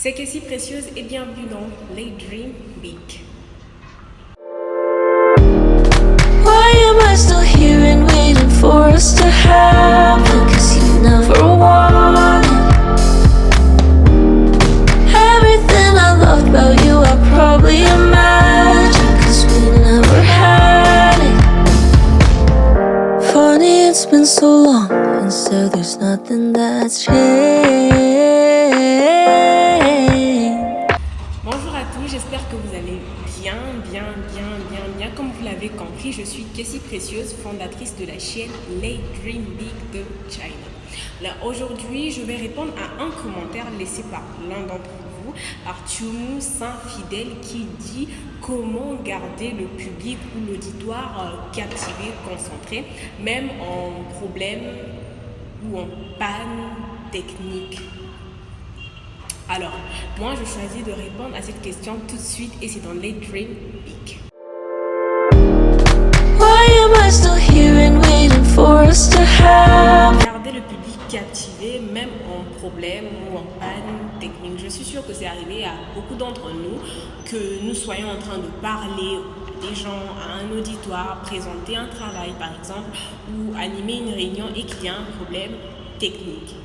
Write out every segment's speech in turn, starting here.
C'est Cassie Précieuse et bienvenue dans Les Dream Big. Why am I still here and waiting for us to happen? 'Cause you never wanted everything I loved about you. I probably imagined, 'cause we never had it. Funny, it's been so long, and so there's nothing that's changed. Bonjour à tous, j'espère que vous allez bien. Comme vous l'avez compris, je suis Cassie Précieuse, fondatrice de la chaîne Les Dream Big de China. Là, aujourd'hui, je vais répondre à un commentaire laissé par l'un d'entre vous, Artium Saint-Fidèle, qui dit comment garder le public ou l'auditoire captivé, concentré, même en problème ou en panne technique. Alors, moi, je choisis de répondre à cette question tout de suite et c'est dans les Dream Big. Garder le public captivé, même en problème ou en panne technique. Je suis sûre que c'est arrivé à beaucoup d'entre nous que nous soyons en train de parler à des gens, à un auditoire, présenter un travail par exemple, ou animer une réunion et qu'il y a un problème technique.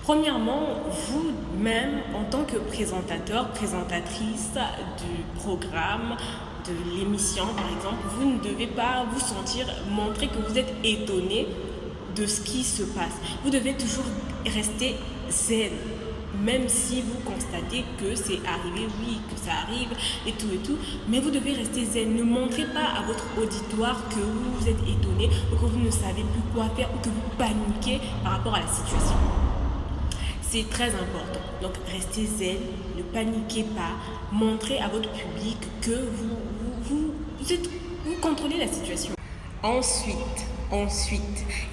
Premièrement, vous-même, en tant que présentateur, présentatrice du programme, de l'émission par exemple, vous ne devez pas vous sentir, montrer que vous êtes étonné de ce qui se passe. Vous devez toujours rester zen, même si vous constatez que c'est arrivé, oui, que ça arrive et tout, mais vous devez rester zen. Ne montrez pas à votre auditoire que vous êtes étonné ou que vous ne savez plus quoi faire ou que vous paniquez par rapport à la situation. C'est très important. Donc, restez zen, ne paniquez pas, montrez à votre public que vous contrôlez la situation. Ensuite,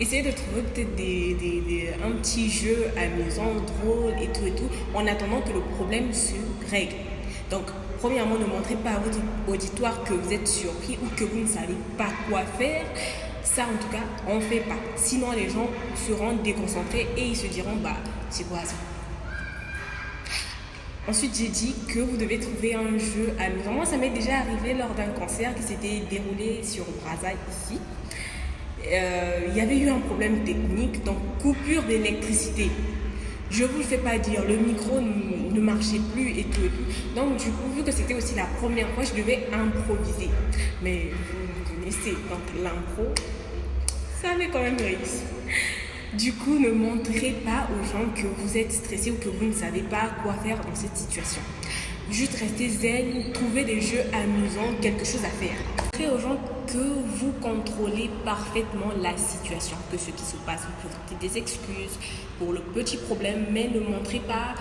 essayez de trouver peut-être un petit jeu amusant, drôle et tout, en attendant que le problème se règle. Donc, premièrement, ne montrez pas à votre auditoire que vous êtes surpris ou que vous ne savez pas quoi faire. Ça, en tout cas, on ne fait pas. Sinon, les gens seront déconcentrés et ils se diront, c'est quoi ça? Ensuite, j'ai dit que vous devez trouver un jeu amusant. Moi, ça m'est déjà arrivé lors d'un concert qui s'était déroulé sur Brazza ici. Il y avait eu un problème technique, donc coupure d'électricité. Je ne vous le fais pas dire, le micro ne marchait plus et tout. Donc, du coup, vu que c'était aussi la première fois, je devais improviser. Mais vous connaissez, donc l'impro, ça avait quand même réussi. Du coup, ne montrez pas aux gens que vous êtes stressé ou que vous ne savez pas quoi faire dans cette situation. Juste restez zen, trouvez des jeux amusants, quelque chose à faire. Montrez aux gens que vous contrôlez parfaitement la situation, que ce qui se passe, vous présentez des excuses pour le petit problème, mais ne montrez pas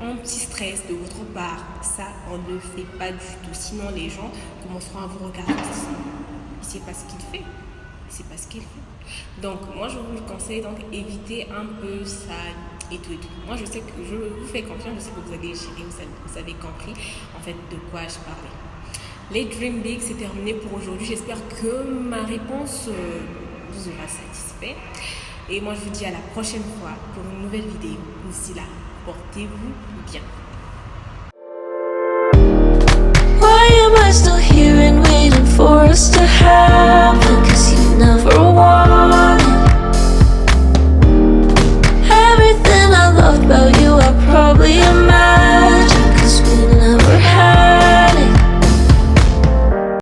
un petit stress de votre part. Ça, on ne le fait pas du tout. Sinon, les gens commenceront à vous regarder. C'est pas ce qu'il fait. C'est pas ce qu'il fait. Donc, moi, je vous conseille, donc, évitez un peu ça et tout. Moi, je sais que je vous fais confiance, je sais que vous avez géré, vous avez compris, en fait, de quoi je parlais. Les Dream Big, c'est terminé pour aujourd'hui. J'espère que ma réponse vous aura satisfait. Et moi, je vous dis à la prochaine fois pour une nouvelle vidéo. D'ici là, portez-vous bien.